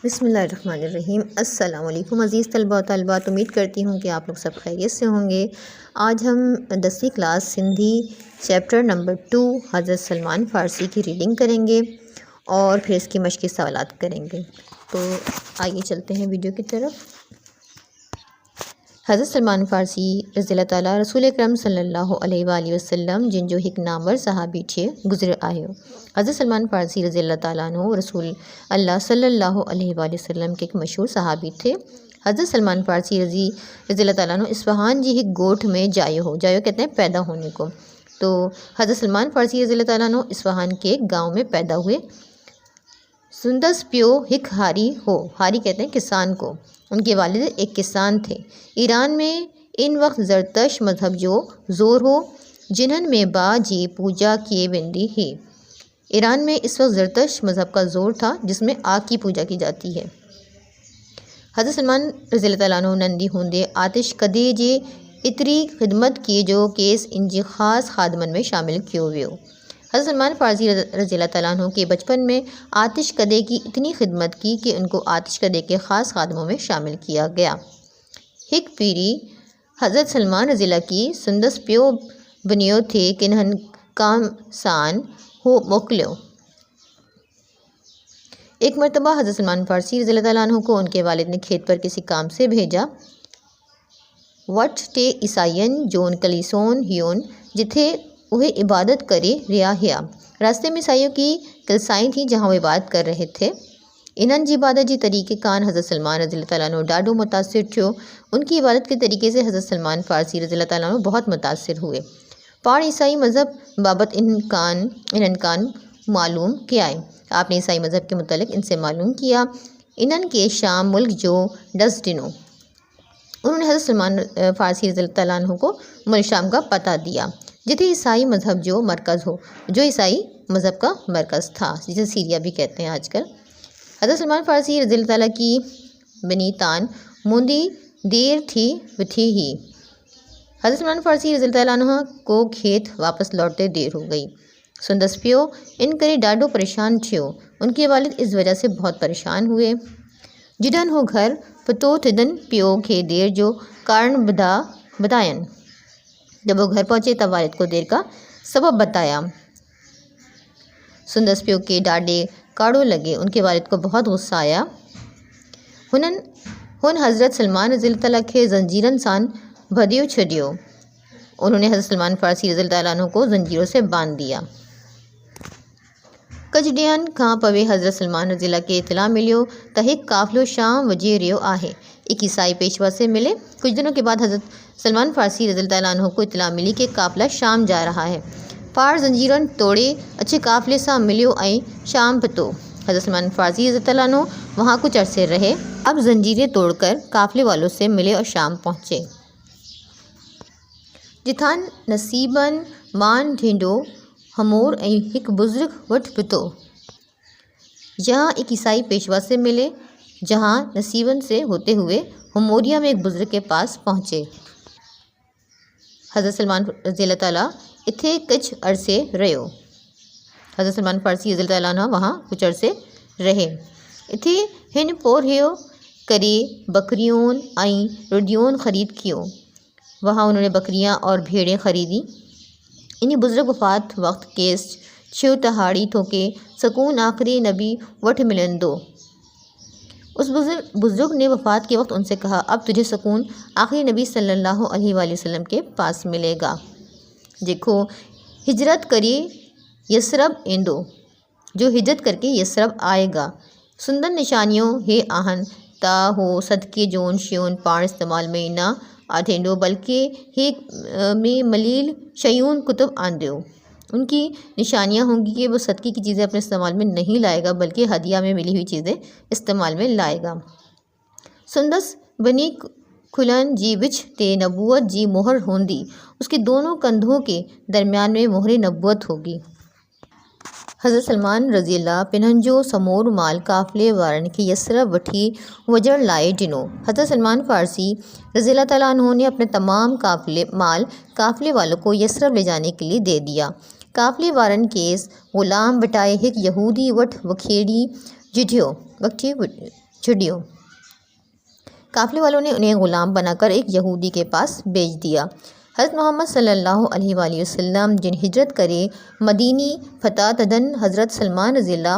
بسم اللہ الرحمن الرحیم۔ السلام علیکم عزیز طلباء و طالبات، امید کرتی ہوں کہ آپ لوگ سب خیریت سے ہوں گے۔ آج ہم 10ویں کلاس سندھی چیپٹر نمبر 2 حضرت سلمان فارسی کی ریڈنگ کریں گے اور پھر اس کی مشقی سوالات کریں گے۔ تو آئیے چلتے ہیں ویڈیو کی طرف۔ حضرت سلمان فارسی رضی اللہ تعالیٰ رسول اکرم صلی اللہ علیہ وآلہ وسلم جن جو ایک نامور صحابی تھے گزر آئے ہو۔ حضرت سلمان فارسی رضی اللہ تعالیٰ عنہ رسول اللہ صلی اللہ علیہ وآلہ وسلم کے ایک مشہور صحابی تھے۔ حضرت سلمان فارسی رضی اللہ تعالیٰ عنہ اصفہان جی ایک گوٹھ میں جایو کہتے ہیں پیدا ہونے کو۔ تو حضرت سلمان فارسی رضی اللہ تعالیٰ عنہ اصفہان کے ایک گاؤں میں پیدا ہوئے۔ سندس پیو ہک ہاری ہو، ہاری کہتے ہیں کسان کو، ان کے والد ایک کسان تھے۔ ایران میں ان وقت زرتشت مذہب جو زور ہو، جنہن میں با جی پوجا کیے ویندی ہے۔ ایران میں اس وقت زرتشت مذہب کا زور تھا جس میں آگ کی پوجا کی جاتی ہے۔ حضرت سلمان رضی اللہ تعالیٰ عنہ نندی ہوندے آتش کدے جے اتری خدمت کی جو کیس ان جی خاص خادمن میں شامل کیو ویو۔ حضرت سلمان فارسی رضی اللہ تعالیٰ عنہ کے بچپن میں آتش کدے کی اتنی خدمت کی کہ ان کو آتش کدے کے خاص خادموں میں شامل کیا گیا۔ ہک پیری حضرت سلمان رضی اللہ کی سندس پیو بنیو تھے کنہن کام سان ہو موکلیو۔ ایک مرتبہ حضرت سلمان فارسی رضی اللہ تعالیٰ عنہ کو ان کے والد نے کھیت پر کسی کام سے بھیجا۔ وٹ ٹے عیسائین جون کلیسون ہیون جتھے وہ عبادت کرے ریا ہیا۔ راستے میں عیسائیوں کی کلیسائیں تھیں جہاں وہ عبادت کر رہے تھے۔ انہن جی عبادت جی طریقے کان حضرت سلمان رضی اللہ تعالیٰ عنہ ڈاڈو متاثر تھیو۔ ان کی عبادت کے طریقے سے حضرت سلمان فارسی رضی اللہ تعالیٰ عنہ بہت متاثر ہوئے۔ پاڑ عیسائی مذہب بابت انہن کان معلوم کیا ہے۔ آپ نے عیسائی مذہب کے متعلق ان سے معلوم کیا۔ انہن کے شام ملک جو ڈس ڈنو، انہوں نے حضرت سلمان فارسی رضی اللہ تعالیٰ عنہ کو ملک شام کا پتہ دیا جتھے عیسائی مذہب جو مرکز ہو، جو عیسائی مذہب کا مرکز تھا، جسے سیریا بھی کہتے ہیں آج کل۔ حضرت سلمان فارسی رضی اللہ تعالیٰ کی بنی تان موندی دیر تھی وتھی ہی۔ حضرت سلمان فارسی رضی اللہ تعالیٰ عنہ کو کھیت واپس لوٹتے دیر ہو گئی۔ سندس پیو ان کرے ڈاڈو پریشان تھیو، ان کے والد اس وجہ سے بہت پریشان ہوئے۔ جڈن ہو گھر پتو تھدن پیو کے دیر جو کارن بتائن، جب وہ گھر پہنچے تب والد کو دیر کا سبب بتایا۔ سندس پیو کے ڈاڈے کاڑو لگے، ان کے والد کو بہت غصہ آیا۔ ہن حضرت سلمان رضی اللہ تعالیٰ کے زنجیرن سان بھدیو چھڈیو، انہوں نے حضرت سلمان فارسی رضی اللہ تعالیٰ عنہ کو زنجیروں سے باندھ دیا۔ کچھ ڈیہن کھاں پوے حضرت سلمان رضی اللہ کے اطلاع ملیو تہ ہک قافلو شام وجے ریو آہے، ایک عیسائی پیشوا سے ملے۔ کچھ دنوں کے بعد حضرت سلمان فارسی رضی اللہ تعالیٰ عنہ کو اطلاع ملی کہ قافلہ شام جا رہا ہے۔ پاڑ زنجیرن توڑے اچھے قافلے سا ملیو آئیں شام پتو۔ حضرت سلمان فارسی رضی اللہ تعالیٰ عنہ وہاں کچھ عرصے رہے، اب زنجیریں توڑ کر قافلے والوں سے ملے اور شام پہنچے۔ جتھان نصیبن مان ڈھینڈو ہمور ایک بزرگ وٹ پتو، جہاں ایک عیسائی پیشوا سے ملے، جہاں نصیبن سے ہوتے ہوئے ہموریا میں ایک بزرگ کے پاس پہنچے۔ حضرت سلمان رضی اللہ تعالیٰ اتھے کچھ عرصے رہو، حضرت سلمان فارسی رضی اللہ تعالیٰ عنہ وہاں کچھ عرصے رہے۔ اتھے ہن پورہیو کرے بکریون آئیں رڈیون خرید کیو، وہاں انہوں نے بکریاں اور بھیڑیں خریدی۔ انہی بزرگ وفات وقت کیس چھو تہاڑی تھو کے سکون آخری نبی وٹ ملندو۔ اس بزرگ نے وفات کے وقت ان سے کہا اب تجھے سکون آخری نبی صلی اللہ علیہ وآلہ وسلم کے پاس ملے گا۔ دیکھو ہجرت کری یسرب ایندو، جو ہجرت کر کے یسرب آئے گا۔ سندر نشانیوں ہے آہن تا ہو صدقے جون شیون پاڑ استعمال میں نہ آدھینڈو بلکہ ہے میں ملیل شیون کتب آندیو، ان کی نشانیاں ہوں گی کہ وہ صدقے کی چیزیں اپنے استعمال میں نہیں لائے گا بلکہ ہدیہ میں ملی ہوئی چیزیں استعمال میں لائے گا۔ سندس بنی کھلن جی وچ تے نبوت جی مہر ہوندی، اس کے دونوں کندھوں کے درمیان میں مہر نبوت ہوگی۔ حضرت سلمان رضی اللہ پنہنجو سمور مال قافلے وارن کے یسرب وٹھی وجڑ لائے ڈنو۔ حضرت سلمان فارسی رضی اللہ تعالیٰ عنہ نے اپنے تمام مال قافلے والوں کو یسرب لے جانے کے لیے دے دیا۔ قافلے وارن کیس غلام بٹائے ہک یہودی وٹ وکھیڑی جڈیو چھڑیوں۔ قافلے والوں نے انہیں غلام بنا کر ایک یہودی کے پاس بیچ دیا۔ حضرت محمد صلی اللہ علیہ وآلہ وسلم جن ہجرت کرے مدینی فتح تدن حضرت سلمان رضی اللہ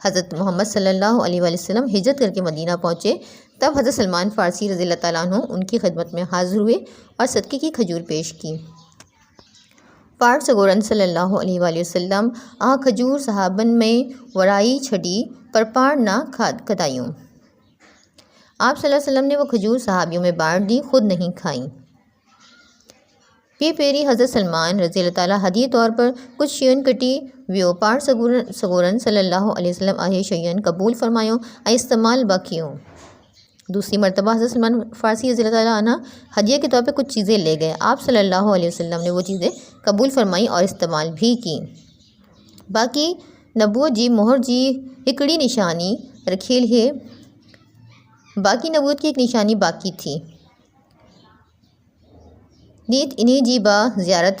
حضرت محمد صلی اللہ علیہ وآلہ وسلم ہجرت کر کے مدینہ پہنچے، تب حضرت سلمان فارسی رضی اللہ تعالیٰ عنہ ان کی خدمت میں حاضر ہوئے اور صدقے کی کھجور پیش کی۔ پاٹ سگورن صلی اللہ علیہ وآلہ وسلم کھجور صحابن میں ورائی چھڑی پر پاڑ نہ کھدائیوں۔ آپ صلی اللہ علیہ وسلم نے وہ کھجور صحابیوں میں بانٹ دی، خود نہیں کھائیں۔ پیری حضرت سلمان رضی اللہ تعالیٰ ہدیہ طور پر کچھ شیئن کٹی ویو پاٹ سگورن صلی اللہ علیہ وسلم آہے شیئن قبول فرمایوں استعمال باقیوں۔ دوسری مرتبہ حضرت سلمان فارسی رضی اللہ تعالیٰ عنہ ہدیہ کے طور پہ کچھ چیزیں لے گئے، آپ صلی اللہ علیہ وسلم نے وہ چیزیں قبول فرمائیں اور استعمال بھی کی۔ باقی نبوت جی مہر جی ہکڑی نشانی رکھیل ہے، باقی نبوت کی ایک نشانی باقی تھی، نیت انہیں جی با زیارت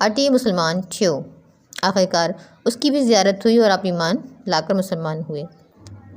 اٹے مسلمان تھیو۔ آخرکار اس کی بھی زیارت ہوئی اور آپ ایمان لا کر مسلمان ہوئے۔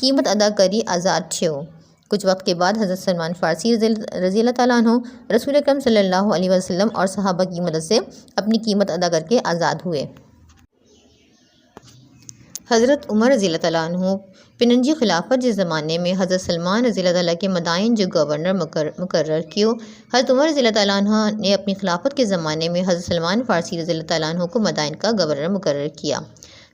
قیمت ادا کری آزاد تھیو۔ کچھ وقت کے بعد حضرت سلمان فارسی رضی اللہ تعالیٰ عنہ رسول اکرم صلی اللہ علیہ وسلم اور صحابہ کی مدد سے اپنی قیمت ادا کر کے آزاد ہوئے۔ حضرت عمر رضی اللہ تعالیٰ عنہ پننجی خلافت کے زمانے میں حضرت سلمان رضی اللہ تعالیٰ کے مدائن جو گورنر مقرر کیو۔ حضرت عمر رضی اللہ تعالیٰ عنہ نے اپنی خلافت کے زمانے میں حضرت سلمان فارسی رضی اللہ تعالیٰ عنہ کو مدائن کا گورنر مقرر کیا۔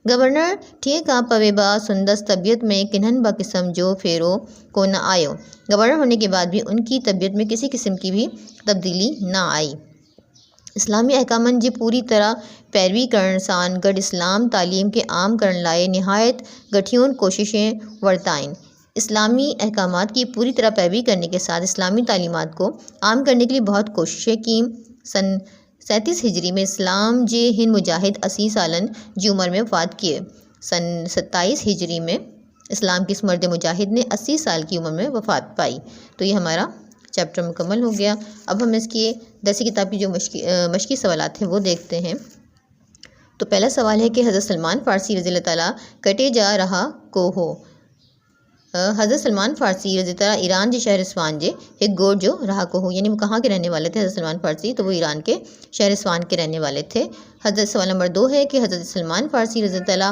گورنر ٹھیک آ پوے با سندس طبیعت میں کنہن با قسم جو پھیرو کو نہ آیو۔ گورنر ہونے کے بعد بھی ان کی طبیعت میں کسی قسم کی بھی تبدیلی نہ آئی۔ اسلامی احکامن جی پوری طرح پیروی کرن سان گڈ اسلام تعلیم کے عام کرن لائے نہایت گٹھیون کوششیں ورتائیں۔ اسلامی احکامات کی پوری طرح پیروی کرنے کے ساتھ اسلامی تعلیمات کو عام کرنے کے لیے بہت کوششیں کیں۔ سن 37 ہجری میں اسلام جے ہند مجاہد 80 سالن جی عمر میں وفات کیے۔ سن 27 ہجری میں اسلام کے اس مرد مجاہد نے 80 سال کی عمر میں وفات پائی۔ تو یہ ہمارا چیپٹر مکمل ہو گیا۔ اب ہم اس کی درسی کتاب کی جو مشقی سوالات ہیں وہ دیکھتے ہیں۔ تو پہلا سوال ہے کہ حضرت سلمان فارسی رضی اللہ تعالیٰ کٹے جا رہا کو ہو۔ حضرت سلمان فارسی رضی اللہ تعالیٰ ایران جے شہر اسفہان جے ایک گوڑ جو رہا کو ہو، یعنی وہ کہاں کے رہنے والے تھے حضرت سلمان فارسی؟ تو وہ ایران کے شہر اسفہان کے رہنے والے تھے۔ حضرت سوال نمبر 2 ہے کہ حضرت سلمان فارسی رضی اللہ تعالیٰ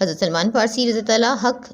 حضرت سلمان فارسی رضی اللہ تعالیٰ حق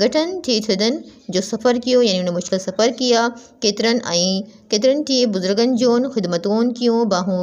گٹھن تھی تھدن جو سفر کیو، یعنی انہیں مشکل سفر کیا، کیترن تھی بزرگن جون خدمتون کیوں، باہوں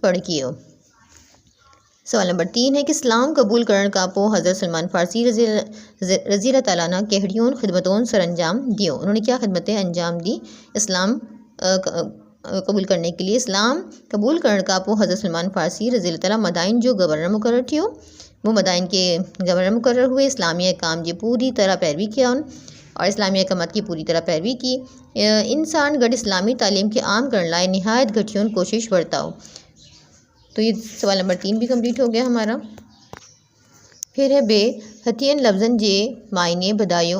پڑھ کیو۔ سوال نمبر 3 ہے کہ اسلام قبول کرن کا پو حضرت سلمان فارسی رضی اللہ تعالیٰ عنہ کہڑیون خدمتون سر انجام دیو؟ انہوں نے کیا خدمتیں انجام دی اسلام قبول کرنے کے لیے؟ اسلام قبول کرن کا پو حضرت سلمان فارسی رضی اللہ تعالیٰ مدائن جو گورنر مقرر تھیو، وہ مدائن کے گورنر مقرر ہوئے۔ اسلامی احکام جی پوری طرح پیروی کیا اور اسلامی احکامات کی پوری طرح پیروی کی۔ انسان گڈ اسلامی تعلیم کے عام کرن لائے نہایت گھٹیون کوشش ورتاؤ۔ تو یہ سوال نمبر 3 بھی کمپلیٹ ہو گیا ہمارا۔ پھر ہے بے ہتھین لفظن جے معنی بدایو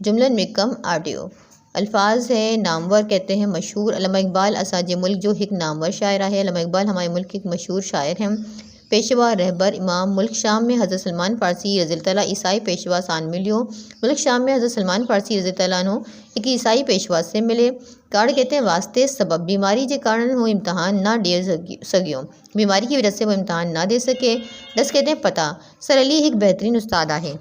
جملن میں کم آڈیو۔ الفاظ ہے نامور کہتے ہیں مشہور۔ علامہ اقبال اساجے ملک جو ایک نامور شاعر ہے۔ علامہ اقبال ہمارے ملک کے ایک مشہور شاعر ہیں۔ پیشوا رہبر امام ملک شام میں حضرت سلمان فارسی رضی اللہ تعالیٰ عیسائی پیشوا سان ملیو۔ ملک شام میں حضرت سلمان فارسی رضی اللہ عنہ ایک عیسائی پیشوا سے ملے۔ کاڑ کہتے ہیں واسطے سبب بیماری کے کارن وہ امتحان نہ دے سکیوں، بیماری کی وجہ سے وہ امتحان نہ دے سکے۔ دس کہتے ہیں پتہ سر علی ایک بہترین استاد ہے۔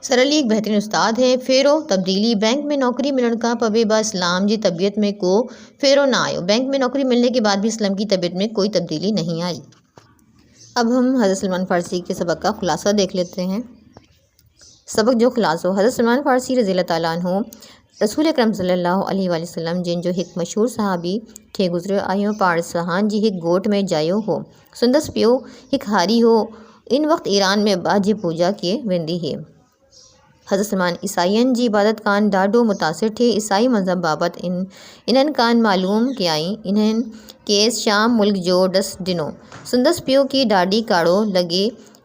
سر علی ایک بہترین استاد ہے۔ پھیرو تبدیلی بینک میں نوکری ملن کا پوے با اسلام جی طبیعت میں کو پھیرو نہ آئے۔ بینک میں نوکری ملنے کے بعد بھی اسلام کی طبیعت میں کوئی تبدیلی نہیں آئی۔ اب ہم حضرت سلمان فارسی کے سبق کا خلاصہ دیکھ لیتے ہیں۔ سبق جو خلاصہ حضرت سلمان فارسی رضی اللہ تعالیٰ عنہ رسول اکرم صلی اللہ علیہ وآلہ وسلم جن جو ایک مشہور صحابی تھے گزرے آئیوں پاڑ سہان جی ایک گوٹ میں جایو ہو سندس پیو ایک ہاری ہو ان وقت ایران میں باجی پوجا کیے ویندی ہے۔ حضرت سلمان عیسائین جی عبادت کان ڈاڈو متاثر تھے۔ عیسائی مذہب بابت انہن کان معلوم کیائیں انہن کیس شام ملک جو ڈس ڈنو سندس پیو کی ڈاڈی کاڑو لگے